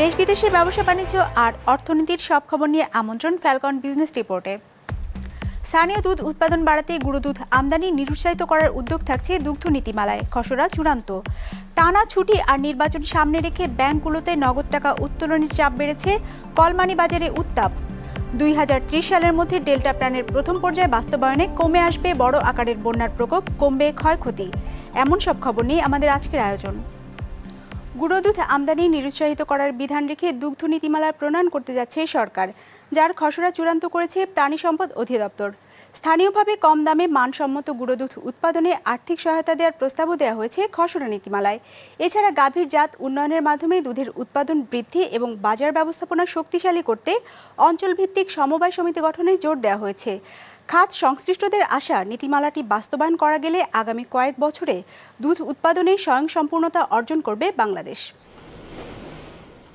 দেশ বিদেশের ব্যবসা বাণিজ্য আর অর্থনীতির সব খবর নিয়ে আমন্ত্রণ ফ্যালকন বিজনেস রিপোর্টে। স্থানীয় দুধ উৎপাদন বাড়াতে গুঁড়ো দুধ আমদানি নিরুৎসাহিত করার উদ্যোগ থাকছে দুগ্ধ নীতিমালায়, খসড়া চূড়ান্ত। টানা ছুটি আর নির্বাচন সামনে রেখে ব্যাংকগুলোতে নগদ টাকা উত্তোলনের চাপ বেড়েছে, কলমানি বাজারে উত্তাপ। 2030 সালের মধ্যে ডেল্টা প্ল্যানের প্রথম পর্যায়ে বাস্তবায়নে কমে আসবে বড় আকারের বন্যার প্রকোপ, কমবে ক্ষয়ক্ষতি। এমন সব খবর নিয়ে আমাদের আজকের আয়োজন। গুঁড়ো দুধ আমদানি নিরুৎসাহিত করার বিধান রেখে দুগ্ধ নীতিমালা প্রণয়ন করতে যাচ্ছে সরকার, যার খসড়া চূড়ান্ত করেছে প্রাণী সম্পদ অধিদপ্তর। স্থানীয়ভাবে কম দামে মানসম্মত গুঁড়ো দুধ উৎপাদনে আর্থিক সহায়তা দেওয়ার প্রস্তাবও দেওয়া হয়েছে খসড়া নীতিমালায়। এছাড়া গাভীর জাত উন্নয়নের মাধ্যমে দুধের উৎপাদন বৃদ্ধি এবং বাজার ব্যবস্থাপনা শক্তিশালী করতে অঞ্চলভিত্তিক সমবায় সমিতি গঠনে জোর দেওয়া হয়েছে। খাত সংশ্লিষ্টদের আশা, নীতিমালাটি বাস্তবায়ন করা গেলে আগামী কয়েক বছরে দুধ উৎপাদনে স্বয়ংসম্পূর্ণতা অর্জন করবে বাংলাদেশ।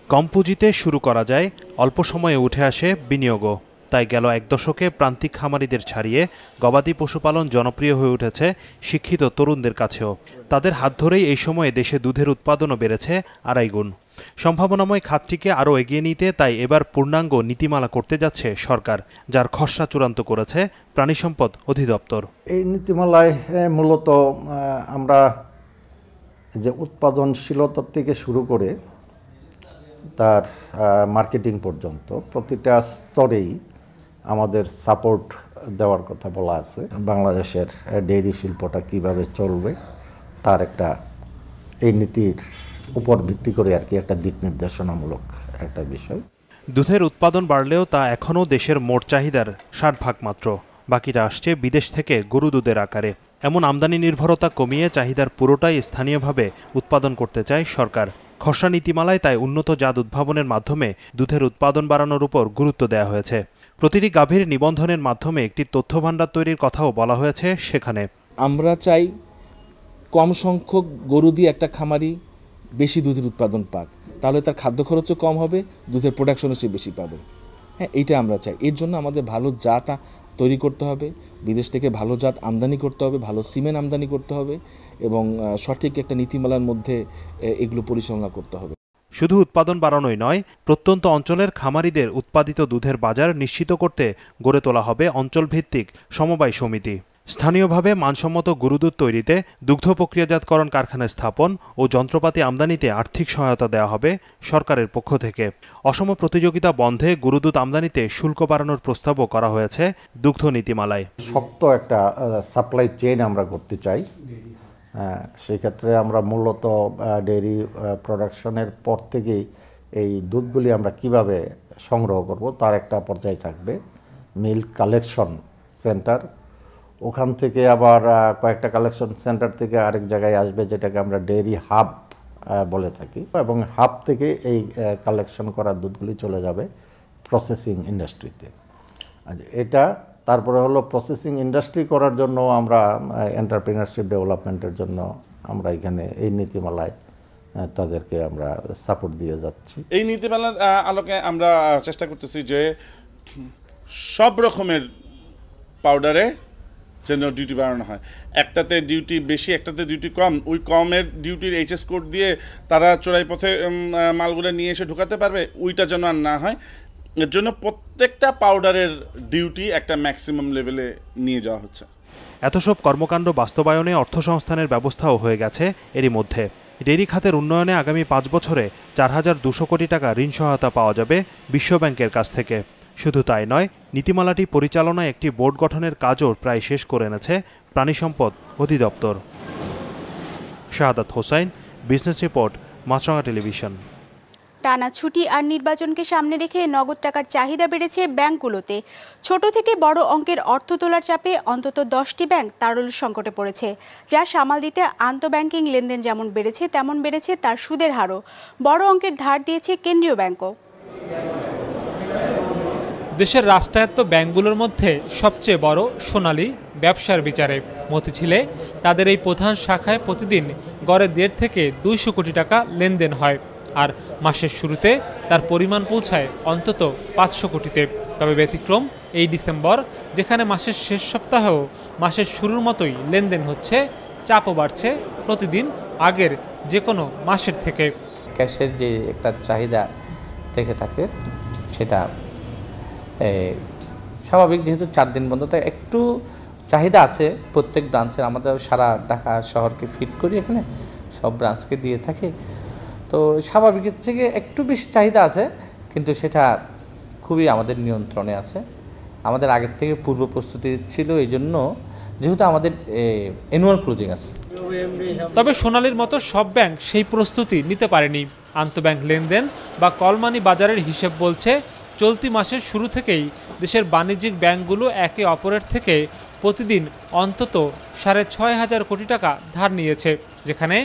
কম পুঁজিতে শুরু করা যায়, অল্প সময়ে উঠে আসে বিনিয়োগও। তাই গেল এক দশকে প্রান্তিক খামারিদের ছাড়িয়ে গবাদি পশুপালন জনপ্রিয় হয়ে উঠেছে শিক্ষিত তরুণদের কাছেও। তাদের হাত ধরেই এই সময়ে দেশে দুধের উৎপাদনও বেড়েছে 2.5 গুণ। সম্ভাবনাময় খাতটিকে আরও এগিয়ে নিতে তাই এবার পূর্ণাঙ্গ নীতিমালা করতে যাচ্ছে সরকার, যার খসড়া চূড়ান্ত করেছে প্রাণী সম্পদ অধিদপ্তর। এই নীতিমালায় মূলত আমরা যে উৎপাদনশীলতা থেকে শুরু করে তার মার্কেটিং পর্যন্ত প্রতিটা স্তরেই আমাদের সাপোর্ট দেওয়ার কথা বলা আছে। বাংলাদেশের ডেইরি শিল্পটা কিভাবে চলবে তার একটা এই নীতির উপর ভিত্তি করে আর কি একটা দিক নির্দেশনামূলক একটা বিষয়। দুধের উৎপাদন বাড়লেও তা এখনও দেশের মোট চাহিদার 60% মাত্র। বাকিটা আসছে বিদেশ থেকে গরু দুধের আকারে। এমন আমদানি নির্ভরতা কমিয়ে চাহিদার পুরোটাই স্থানীয়ভাবে উৎপাদন করতে চায় সরকার। খসড়া নীতিমালায় তাই উন্নত জাত উদ্ভাবনের মাধ্যমে দুধের উৎপাদন বাড়ানোর উপর গুরুত্ব দেওয়া হয়েছে। প্রতিটি গাভীর নিবন্ধনের মাধ্যমে একটি তথ্য ভাণ্ডার তৈরির কথাও বলা হয়েছে সেখানে। আমরা চাই কম সংখ্যক গরু দিয়ে একটা খামারি বেশি দুধের উৎপাদন পাক, তাহলে তার খাদ্য খরচও কম হবে, দুধের প্রোডাকশনও সে বেশি পাবে। হ্যাঁ, এইটা আমরা চাই। এর জন্য আমাদের ভালো জাত তৈরি করতে হবে, বিদেশ থেকে ভালো জাত আমদানি করতে হবে, ভালো সিমেন্ট আমদানি করতে হবে এবং সঠিক একটা নীতিমালার মধ্যে এগুলো পরিচালনা করতে হবে। শুধু উৎপাদন বাড়ানোই নয়, প্রত্যন্ত অঞ্চলের খামারিদের উৎপাদিত দুধের বাজার নিশ্চিত করতে গড়ে তোলা হবে অঞ্চলভিত্তিক সমবায় সমিতি। স্থানীয়ভাবে মানসম্মত গরু দুধ তৈরিতে দুগ্ধ প্রক্রিয়াজাতকরণ কারখানা স্থাপন ও যন্ত্রপাতি আমদানিতে আর্থিক সহায়তা দেওয়া হবে সরকারের পক্ষ থেকে। অসম প্রতিযোগিতা বন্ধে গরু দুধ আমদানিতে শুল্ক বাড়ানোর প্রস্তাবও করা হয়েছে দুগ্ধ নীতিমালায়। শক্ত একটা সাপ্লাই চেইন আমরা করতে চাই। সেক্ষেত্রে আমরা মূলত ডেইরি প্রোডাকশনের পর থেকেই এই দুধগুলি আমরা কিভাবে সংগ্রহ করব তার একটা পর্যায়ে থাকবে। মিল্ক কালেকশন সেন্টার, ওখান থেকে আবার কয়েকটা কালেকশন সেন্টার থেকে আরেক জায়গায় আসবে, যেটাকে আমরা ডেইরি হাব বলে থাকি, এবং হাব থেকে এই কালেকশন করা দুধগুলি চলে যাবে প্রসেসিং ইন্ডাস্ট্রিতে। এটা তারপরে হলো প্রসেসিং ইন্ডাস্ট্রি করার জন্য আমরা এন্টারপ্রেনারশিপ ডেভেলপমেন্টের জন্য আমরা এখানে এই নীতিমালায় তাদেরকে আমরা সাপোর্ট দিয়ে যাচ্ছি। এই নীতিমালার আলোকে আমরা চেষ্টা করতেছি যে সব রকমের পাউডারে যেন ডিউটি বাড়ানো হয়। একটাতে ডিউটি বেশি, একটাতে ডিউটি কম। ওই কমের ডিউটির এইচএস কোড দিয়ে তারা চোরাই পথে মালগুলো নিয়ে এসে ঢোকাতে পারবে, ওইটা যেন আর না হয়। এর জন্য প্রত্যেকটা পাউডারের ডিউটি একটা ম্যাক্সিমাম লেভেলে নিয়ে যাওয়া হচ্ছে। এত সব কর্মকাণ্ড বাস্তবায়নে অর্থসংস্থানের ব্যবস্থাও হয়ে গেছে এরই মধ্যে। ডেইরি খাতের উন্নয়নে আগামী 5 বছরে 4200 কোটি টাকা ঋণ সহায়তা পাওয়া যাবে বিশ্বব্যাংকের কাছ থেকে। শুধু তাই নয়, নীতিমালাটি পরিচালনায় একটি বোর্ড গঠনের কাজও প্রায় শেষ করে এনেছে প্রাণী সম্পদ অধিদপ্তর। শাহাদাত Hossain, business report, Maasranga television. টানা ছুটি আর নির্বাচনকে সামনে রেখে নগদ টাকার চাহিদা বেড়েছে ব্যাংকগুলোতে। ছোট থেকে বড় অঙ্কের অর্থ তোলার চাপে অন্তত 10টি ব্যাংক তারল্য সংকটে পড়েছে, যা সামাল দিতে আন্তঃব্যাংকিং লেনদেন যেমন বেড়েছে তেমন বেড়েছে তার সুদের হারও। বড় অঙ্কের ধার দিয়েছে কেন্দ্রীয় ব্যাংকও। দেশের রাষ্ট্রায়ত্ত ব্যাংকগুলোর মধ্যে সবচেয়ে বড় সোনালী ব্যবসার বিচারে মতিঝিলে তাদের এই প্রধান শাখায় প্রতিদিন গড়ে 1.5 থেকে 200 কোটি টাকা লেনদেন হয়, আর মাসের শুরুতে তার পরিমাণ পৌঁছায় অন্তত 500 কোটিতে। তবে ব্যতিক্রম এই ডিসেম্বর, যেখানে মাসের শেষ সপ্তাহেও মাসের শুরুর মতোই লেনদেন হচ্ছে, চাপও বাড়ছে প্রতিদিন আগের যে কোনো মাসের থেকে। ক্যাশের যে একটা চাহিদা থেকে থাকে সেটা স্বাভাবিক, যেহেতু 4 দিন বন্ধ, তাই একটু চাহিদা আছে প্রত্যেক ব্রাঞ্চের। আমাদের সারা ঢাকা শহরকে ফিট করি, এখানে সব ব্রাঞ্চকে দিয়ে থাকি, তো স্বাভাবিকের থেকে একটু বেশি চাহিদা আছে, কিন্তু সেটা খুবই আমাদের নিয়ন্ত্রণে আছে। আমাদের আগের থেকে পূর্ব প্রস্তুতি ছিল, এই জন্য যেহেতু আমাদের অ্যানুয়াল ক্লোজিং আছে। তবে সোনালীর মতো সব ব্যাংক সেই প্রস্তুতি নিতে পারেনি। আন্তঃব্যাংক লেনদেন বা কলমানি বাজারের হিসেব বলছে চলতি মাসের শুরু থেকেই দেশের বাণিজ্যিক ব্যাংকগুলো একে অপরের থেকে প্রতিদিন অন্তত 6,500 কোটি টাকা ধার নিয়েছে, যেখানে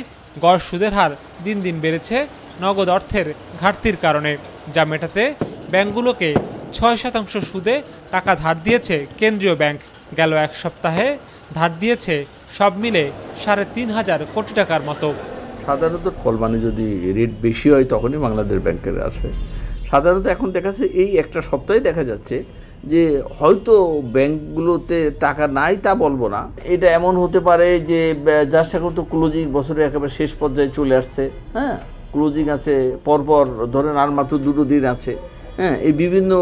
গড় সুদের হার দিন দিন বেড়েছে নগদ অর্থের ঘাটতির কারণে, যা মেটাতে ব্যাংকগুলোকে 6% সুদে টাকা ধার দিয়েছে কেন্দ্রীয় ব্যাংক। গেল এক সপ্তাহে ধার দিয়েছে সব মিলে 3,500 কোটি টাকার মতো। সাধারণত কলমানি যদি রেট বেশি হয় তখনই বাংলাদেশ ব্যাংকের আসে। সাধারণত এখন দেখা যাচ্ছে এই একটা সপ্তাহে দেখা যাচ্ছে যে হয়তো ব্যাংকগুলোতে টাকা নাই তা বলবো না, এটা এমন হতে পারে যে যার সাথে তো ক্লোজিং বছরের একেবারে শেষ পর্যায়ে চলে আসছে, হ্যাঁ ক্লোজিং আছে পরপর, ধরেন আর মাত্র 2 দিন আছে, হ্যাঁ এই বিভিন্ন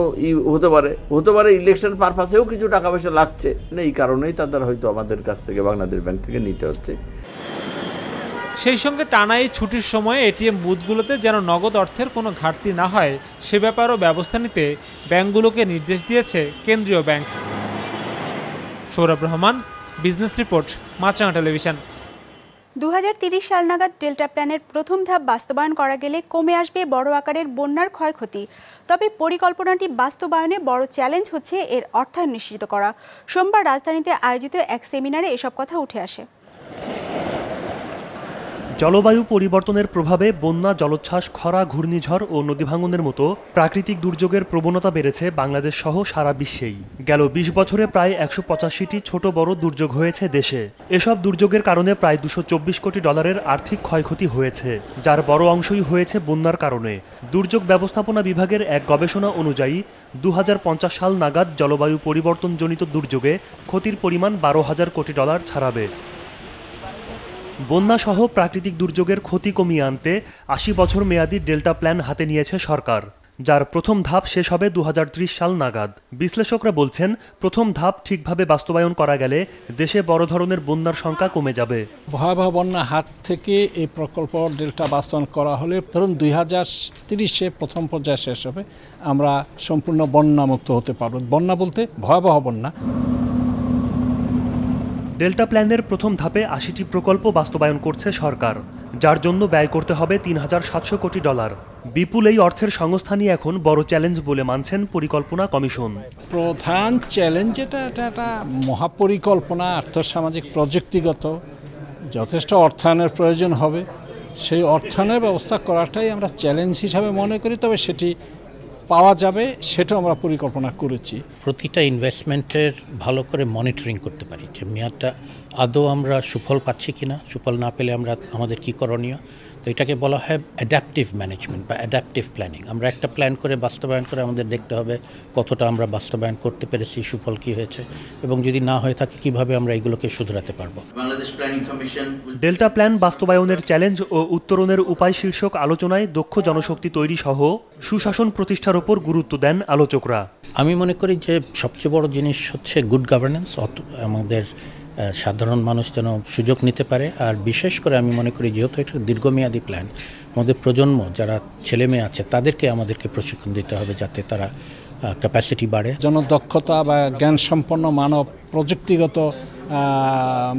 হতে পারে ইলেকশন পারপাসেও কিছু টাকা পয়সা লাগছে, এই কারণেই তাদের হয়তো আমাদের কাছ থেকে বাংলাদেশ ব্যাংক থেকে নিতে হচ্ছে। সেই সঙ্গে টানা এই ছুটির সময়ে এটিএম বুথগুলোতে যেন নগদ অর্থের কোনো ঘাটতি না হয় সে ব্যাপারেও ব্যবস্থা নিতে ব্যাংকগুলোকে নির্দেশ দিয়েছে কেন্দ্রীয় ব্যাংক। Sourav Rahman, business report, Maasranga television. 2030 সাল নাগাদ ডেল্টা প্ল্যানের প্রথম ধাপ বাস্তবায়ন করা গেলে কমে আসবে বড় আকারের বন্যার ক্ষয়ক্ষতি। তবে পরিকল্পনাটি বাস্তবায়নে বড় চ্যালেঞ্জ হচ্ছে এর অর্থায়ন নিশ্চিত করা। সোমবার রাজধানীতে আয়োজিত এক সেমিনারে এসব কথা উঠে আসে। জলবায়ু পরিবর্তনের প্রভাবে বন্যা, জলোচ্ছ্বাস, খরা, ঘূর্ণিঝড় ও নদীভাঙনের মতো প্রাকৃতিক দুর্যোগের প্রবণতা বেড়েছে বাংলাদেশ সহ সারা বিশ্বেই। গেল 20 বছরে প্রায় 185টি ছোট বড় দুর্যোগ হয়েছে দেশে। এসব দুর্যোগের কারণে প্রায় $224 কোটি আর্থিক ক্ষয়ক্ষতি হয়েছে, যার বড় অংশই হয়েছে বন্যার কারণে। দুর্যোগ ব্যবস্থাপনা বিভাগের এক গবেষণা অনুযায়ী 2050 সাল নাগাদ জলবায়ু পরিবর্তনজনিত দুর্যোগে ক্ষতির পরিমাণ $12,000 কোটি ছাড়াবে। বন্যাসহ প্রাকৃতিক দুর্যোগের ক্ষতি কমিয়ে আনতে 80 বছর মেয়াদী ডেল্টা প্ল্যান হাতে নিয়েছে সরকার, যার প্রথম ধাপ শেষ হবে 2030 সাল নাগাদ। বিশ্লেষকরা বলছেন, প্রথম ধাপ ঠিকভাবে বাস্তবায়ন করা গেলে দেশে বড় ধরনের বন্যার সংখ্যা কমে যাবে। ভয়াবহ বন্যার হাত থেকে এই প্রকল্প ডেল্টা বাস্তবায়ন করা হলে ধরুন 2030-এ প্রথম পর্যায়ে শেষ হবে, আমরা সম্পূর্ণ বন্যামুক্ত হতে পারব। বন্যা বলতে ভয়াবহ বন্যা। ডেল্টা প্ল্যানের প্রথম ধাপে 80টি প্রকল্প বাস্তবায়ন করছে সরকার, যার জন্য ব্যয় করতে হবে $3,700 কোটি। বিপুল এই অর্থের সংস্থানই এখন বড় চ্যালেঞ্জ বলে মানছেন পরিকল্পনা কমিশন। প্রধান চ্যালেঞ্জ এটা একটা মহাপরিকল্পনা, আর্থসামাজিক প্রযুক্তিগত যথেষ্ট অর্থায়নের প্রয়োজন হবে। সেই অর্থায়নের ব্যবস্থা করাটাই আমরা চ্যালেঞ্জ হিসাবে মনে করি, তবে সেটি পাওয়া যাবে সেটাও আমরা পরিকল্পনা করেছি। প্রতিটা ইনভেস্টমেন্টের ভালো করে মনিটরিং করতে পারি যে মেয়াদটা আদৌ আমরা সুফল পাচ্ছি কিনা, সুফল না পেলে আমরা আমাদের কী করণীয়। তো এটাকে বলা হয় অ্যাডাপটিভ ম্যানেজমেন্ট বা অ্যাডাপটিভ প্ল্যানিং। আমরা একটা প্ল্যান করে বাস্তবায়ন করে আমাদের দেখতে হবে কতটা আমরা বাস্তবায়ন করতে পেরেছি, সুফল কী হয়েছে, এবং যদি না হয়ে থাকে কিভাবে আমরা এগুলোকে শুধরাতে পারবো। ডেল্টা প্ল্যান বাস্তবায়নের চ্যালেঞ্জ ও উত্তরণের উপায় শীর্ষক আলোচনায় দক্ষ জনশক্তি তৈরি সহ সুশাসন প্রতিষ্ঠার ওপর গুরুত্ব দেন আলোচকরা। আমি মনে করি যে সবচেয়ে বড় জিনিস হচ্ছে গুড গভর্নেন্স, আমাদের সাধারণ মানুষ যেন সুযোগ নিতে পারে। আর বিশেষ করে আমি মনে করি যেহেতু একটা দীর্ঘমেয়াদী প্ল্যান, আমাদের প্রজন্ম যারা ছেলে মেয়ে আছে তাদেরকে আমাদেরকে প্রশিক্ষণ দিতে হবে যাতে তারা ক্যাপাসিটি বাড়ে। জনদক্ষতা বা জ্ঞান সম্পন্ন মানব, প্রযুক্তিগত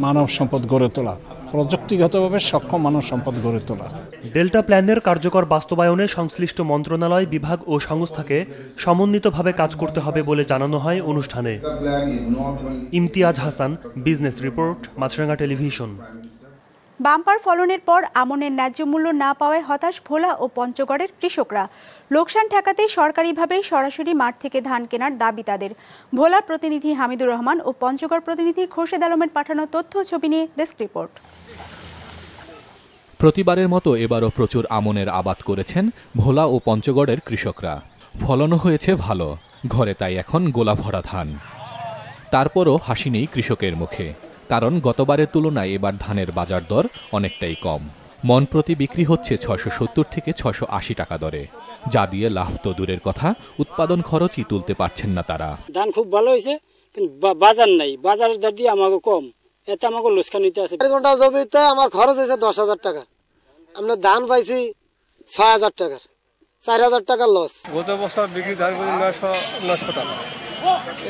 মানব সম্পদ গড়ে তোলা, প্রযুক্তিগতভাবে সক্ষম মানব সম্পদ গড়ে তোলা। ডেল্টা প্ল্যানের কার্যকর বাস্তবায়নে সংশ্লিষ্ট মন্ত্রণালয়, বিভাগ ও সংস্থাকে সমন্বিতভাবে কাজ করতে হবে বলে জানানো হয় অনুষ্ঠানে। Imtiaz Hasan, business report, Maasranga television. Bumper ফলনের পর আমনের ন্যায্য মূল্য না পাওয়ায় হতাশ ভোলা ও পঞ্চগড়ের কৃষকরা। লোকসান ঠেকাতে সরকারিভাবে সরাসরি মাঠ থেকে ধান কেনার দাবি তাদের। ভোলার প্রতিনিধি হামিদুর রহমান ও পঞ্চগড় প্রতিনিধি খোরশেদ আলমের পাঠানো তথ্য ছবি নিয়ে ডেস্ক রিপোর্ট। প্রতিবারের মতো এবারও প্রচুর আমনের আবাদ করেছেন ভোলা ও পঞ্চগড়ের কৃষকরা। ফলনও হয়েছে ভালো, ঘরে তাই এখন গোলা ভরা ধান। তারপরও হাসি নেই কৃষকের মুখে, কারণ গতবারের তুলনায় এবার ধানের বাজার দর অনেকটাই কম। মন প্রতি বিক্রি হচ্ছে ৬৭০ থেকে ৬৮০ টাকা দরে, যা দিয়ে লাভ তো দূরের কথা, উৎপাদন খরচই তুলতে পারছেন না তারা। ধান খুব ভালো হয়েছে, কিন্তু বাজার নাই, বাজারের দর দিয়ে আমাকে কম, এতে আমাকে লোকসান নিতে আছে। 4 ঘন্টা জমিতে আমার খরচ হয়েছে 10,000 টাকা, আমরা ধান পাইছি 6,000 টাকার, 4,000 টাকার লস। গত বছর বিক্রি ধান করি 900 টাকা,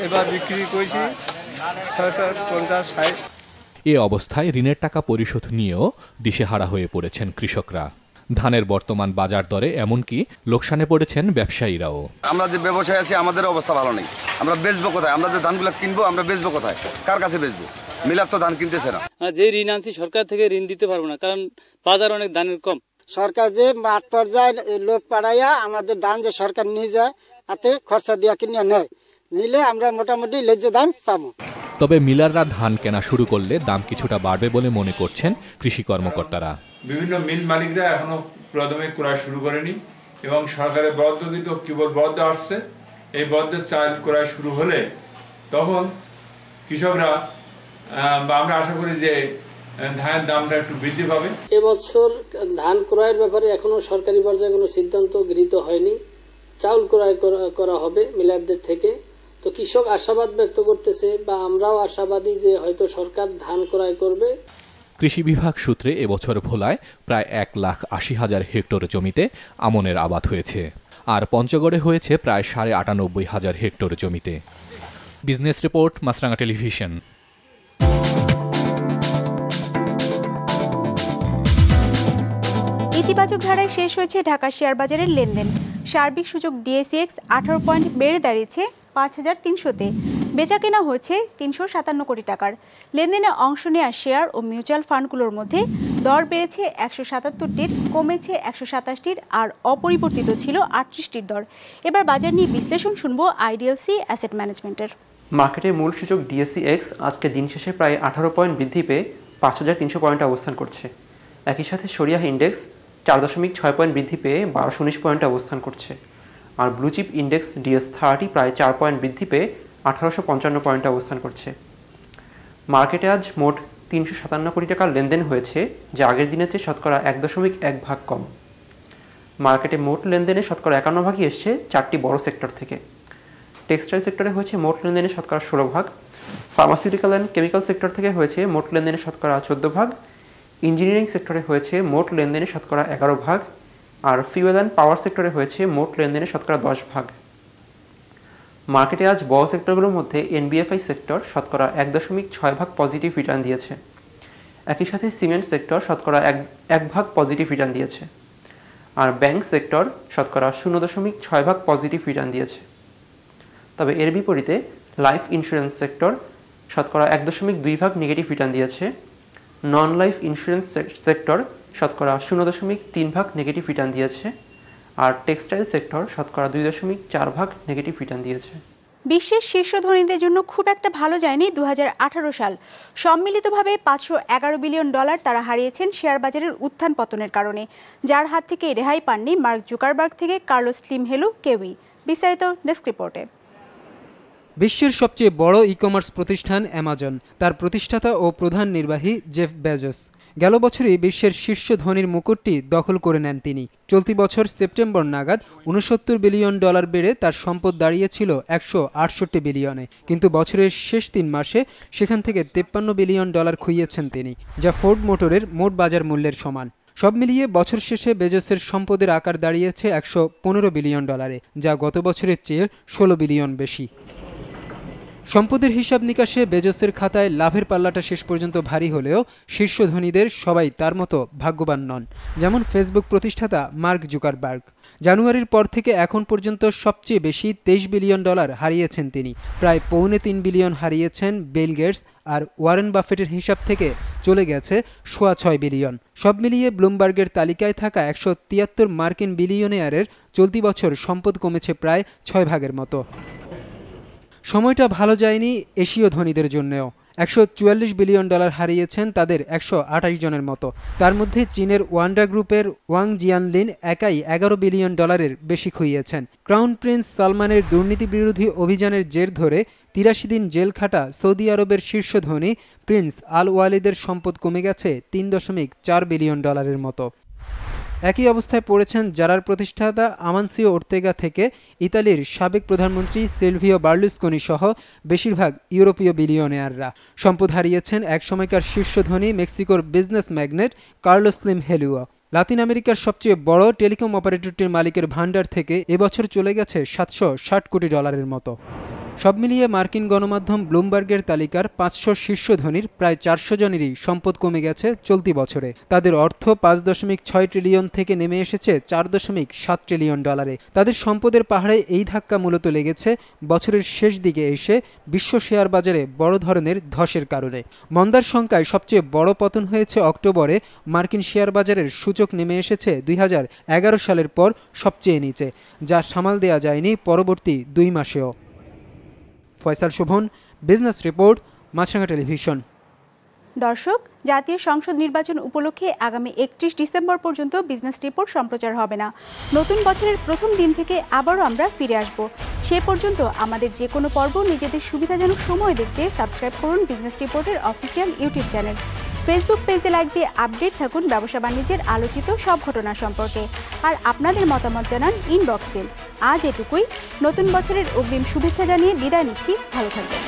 এবার বিক্রি করেছি 650-60। এ অবস্থায় ঋণের টাকা পরিশোধ নিয়েও দিশেহারা হয়ে পড়েছেন কৃষকরা। ধানের বর্তমান বাজার দরে এমনকি লোকসানে পড়েছেন ব্যবসায়ীরাও। আমরা যে ব্যবসায় আছি আমাদের অবস্থা ভালো নেই, আমরা বেচবো কোথায়? আমরা যে ধানগুলো কিনবো আমরা বেচবো কোথায়? কার কাছে বেচবো? মিলার তো ধান কিনতেছে না। যে ঋণ আনছি সরকার থেকে ঋণ দিতে পারবো না, কারণ বাজার অনেক ধানের কম। সরকার যে মাঠ পর্যায়ে লোক পাঠাইয়া আমাদের ধান যে সরকার নিয়ে যায়, তাতে খরচা দিয়া কিনে নেয়, নিলে আমরা মোটামুটি ন্যায্য দাম পাবো। তবে মিলাররা ধান কেনা শুরু করলে দাম কিছুটা বাড়বে বলে মনে করছেন কৃষি কর্মকর্তারা। বিভিন্ন মিল মালিকরা এখনো প্রথমে ক্রয় শুরু করেনি এবং সরকারের বরাদ্দকৃত কেবল বরাদ্দ আসছে। এই বরাদ্দের চাল ক্রয় শুরু হলে তখন কৃষকরা বা আমরা আশা করি যে ধানের দামটা একটু বৃদ্ধি পাবে। এবছর ধান ক্রয়ের ব্যাপারে এখনো সরকারি পর্যায়ে কোনো সিদ্ধান্ত গৃহীত হয়নি। চাউল ক্রয় করা হবে মিলারদের থেকে। তো কৃষক আশাবাদ ব্যক্ত করতেছে, বা আমরাও আশাবাদী যে হয়তো সরকার ধান ক্রয় করবে। কৃষি বিভাগ সূত্রে এবছর ভোলায় প্রায় 1,80,000 হেক্টর জমিতে আমনের আবাদ হয়েছে, আর পঞ্চগড়ে হয়েছে প্রায় 98,500 হেক্টর জমিতে। Business report, Maasranga television. ইতিবাচক ধারায় শেষ হয়েছে ঢাকা শেয়ার বাজারের লেনদেন। সার্বিক সূচক ডিএসইএক্স 18 পয়েন্ট বেড়ে দাঁড়িয়েছে 5,300-তে। বেচা কেনা হয়েছে 357 কোটি টাকার। লেনদেনে অংশ নেওয়া শেয়ার ও মিউচুয়াল ফান্ডগুলোর মধ্যে দর বেড়েছে 177টির, কমেছে 127টির, আর অপরিবর্তিত ছিল 38টির দর। এবার বাজার নিয়ে বিশ্লেষণ শুনবো আইডিএলসি অ্যাসেট ম্যানেজমেন্টের। মার্কেটের মূল সূচক ডিএসইএক্স আজকে দিন শেষে প্রায় 18 পয়েন্ট বৃদ্ধি পেয়ে 5,300 পয়েন্টে অবস্থান করছে। একই সাথে সরিয়াহ ইন্ডেক্স 4.6 পয়েন্ট বৃদ্ধি পেয়ে 1219 পয়েন্টে অবস্থান করছে। আর ব্লুচিপ ইন্ডেক্স DS30 প্রায় 4 পয়েন্ট বৃদ্ধি পেয়ে 1855 পয়েন্টে অবস্থান করছে। মার্কেটে আজ মোট 357 কোটি টাকার লেনদেন হয়েছে, যা আগের দিনের চেয়ে শতকরা 1.1 ভাগ কম। মার্কেটে মোট লেনদেনে শতকরা 51 ভাগই এসছে 4টি বড় সেক্টর থেকে। টেক্সটাইল সেক্টরে হয়েছে মোট লেনদেনে শতকরা 16 ভাগ, ফার্মাসিউটিক্যাল অ্যান্ড কেমিক্যাল সেক্টর থেকে হয়েছে মোট লেনদেনে শতকরা 14 ভাগ, ইঞ্জিনিয়ারিং সেক্টরে হয়েছে মোট লেনদেনে শতকরা 11 ভাগ, আর ফিউয়েল অ্যান্ড পাওয়ার সেক্টরে হয়েছে মোট লেনদেনে শতকরা 10 ভাগ। মার্কেটে আজ বড় সেক্টরগুলোর মধ্যে এনবিএফআই সেক্টর শতকরা 1.6 ভাগ পজিটিভ রিটার্ন দিয়েছে। একই সাথে সিমেন্ট সেক্টর শতকরা 1 ভাগ পজিটিভ রিটার্ন দিয়েছে, আর ব্যাংক সেক্টর শতকরা 0.6 ভাগ পজিটিভ রিটার্ন দিয়েছে। তবে এর বিপরীতে লাইফ ইন্স্যুরেন্স সেক্টর শতকরা 1.2 ভাগ নেগেটিভ রিটার্ন দিয়েছে। নন লাইফ ইন্স্যুরেন্স সেক্টর শতকরা 0.3 ভাগ নেগেটিভ রিটার্ন দিয়েছে, আর টেক্সটাইল সেক্টর শতকরা 2.4 ভাগ নেগেটিভ রিটার্ন দিয়েছে। বিশ্বের শীর্ষ ধনীদের জন্য খুব একটা ভালো যায়নি 2018 সাল। সম্মিলিতভাবে $511 বিলিয়ন তারা হারিয়েছেন শেয়ার বাজারের উত্থান পতনের কারণে, যার হাত থেকে রেহাই পাননি মার্ক জুকারবার্গ থেকে কার্লোস স্লিম হেলু কেউই। বিস্তারিত ডেস্ক রিপোর্টে। বিশ্বের সবচেয়ে বড় ই কমার্স প্রতিষ্ঠান অ্যামাজন, তার প্রতিষ্ঠাতা ও প্রধান নির্বাহী জেফ বেজোস গেল বছরই বিশ্বের শীর্ষ ধনীর মুকুটটি দখল করে নেন তিনি। চলতি বছর সেপ্টেম্বর নাগাদ $69 বিলিয়ন বেড়ে তার সম্পদ দাঁড়িয়েছিল $168 বিলিয়নে, কিন্তু বছরের শেষ 3 মাসে সেখান থেকে $53 বিলিয়ন খুইয়েছেন তিনি, যা ফোর্ড মোটরের মোট বাজার মূল্যের সমান। সব মিলিয়ে বছর শেষে বেজোসের সম্পদের আকার দাঁড়িয়েছে $115 বিলিয়ন, যা গত বছরের চেয়ে 16 বিলিয়ন বেশি। সম্পদের হিসাব নিকাশে বেজোসের খাতায় লাভের পাল্লাটা শেষ পর্যন্ত ভারী হলেও শীর্ষ ধনীদের সবাই তার মতো ভাগ্যবান নন। যেমন ফেসবুক প্রতিষ্ঠাতা মার্ক জুকারবার্গ। জানুয়ারির পর থেকে এখন পর্যন্ত সবচেয়ে বেশি $23 বিলিয়ন হারিয়েছেন তিনি। প্রায় $3.25 বিলিয়ন হারিয়েছেন বিল গেটস, আর ওয়ারেন বাফেটের হিসাব থেকে চলে গেছে $6.25 বিলিয়ন। সব মিলিয়ে ব্লুমবার্গের তালিকায় থাকা 173 মার্কিন বিলিয়নিয়ারের চলতি বছর সম্পদ কমেছে প্রায় 6 ভাগের মতো। সময়টা ভালো যায়নি এশীয় ধনীদের জন্যও। $144 বিলিয়ন হারিয়েছেন তাদের 128 জনের মতো। তার মধ্যে চীনের ওয়ান্ডা গ্রুপের ওয়াং জিয়ানলিন একাই $11 বিলিয়ন বেশি খুইয়েছেন। ক্রাউন প্রিন্স সালমানের দুর্নীতি বিরোধী অভিযানের জের ধরে 83 দিন জেল খাটা সৌদি আরবের শীর্ষ ধনী প্রিন্স আল ওয়ালিদের সম্পদ কমে গেছে $3.4 বিলিয়ন মতো। একই অবস্থায় পড়েছেন জারার প্রতিষ্ঠাতা আমানসিও ওর্তেগা থেকে ইতালির সাবেক প্রধানমন্ত্রী সিলভিও বার্লুসকোনি সহ বেশিরভাগ ইউরোপীয় বিলিয়নিয়াররা। সম্পদ হারিয়েছেন একসময়কার শীর্ষ ধনী মেক্সিকোর business magnate Carlos Slim Helu. লাতিন আমেরিকার সবচেয়ে বড় টেলিকম অপারেটরটির মালিকের ভান্ডার থেকে এবছর চলে গেছে $760 কোটি মতো। সব মিলিয়ে মার্কিন গণমাধ্যম ব্লুমবার্গের তালিকার 500 শীর্ষ ধনীর প্রায় 400 জনেরই সম্পদ কমে গেছে চলতি বছরে। তাদের অর্থ $5.6 ট্রিলিয়ন থেকে নেমে এসেছে $4.7 ট্রিলিয়ন। তাদের সম্পদের পাহাড়ে এই ধাক্কা মূলত লেগেছে বছরের শেষ দিকে এসে বিশ্ব শেয়ার বাজারে বড় ধরনের ধসের কারণে। মন্দার সংখ্যায় সবচেয়ে বড় পতন হয়েছে অক্টোবরে। মার্কিন শেয়ার বাজারের সূচক নেমে এসেছে 2011 সালের পর সবচেয়ে নিচে, যা সামাল দেয়া যায়নি পরবর্তী 2 মাসেও। Faisal Sovan, business report, Maasranga television. দর্শক, জাতীয় সংসদ নির্বাচন উপলক্ষে আগামী 31 ডিসেম্বর পর্যন্ত বিজনেস রিপোর্ট সম্প্রচার হবে না। নতুন বছরের প্রথম দিন থেকে আবারও আমরা ফিরে আসব। সে পর্যন্ত আমাদের যে কোনো পর্ব নিজেদের সুবিধাজনক সময় দেখতে সাবস্ক্রাইব করুন বিজনেস রিপোর্টের অফিসিয়াল ইউটিউব চ্যানেল। ফেসবুক পেজে লাইক দিয়ে আপডেট থাকুন ব্যবসা বাণিজ্যের আলোচিত সব ঘটনা সম্পর্কে। আর আপনাদের মতামত জানান ইনবক্স দিন। আজ এটুকুই। নতুন বছরের অগ্রিম শুভেচ্ছা জানিয়ে বিদায় নিচ্ছি। ভালো থাকবেন।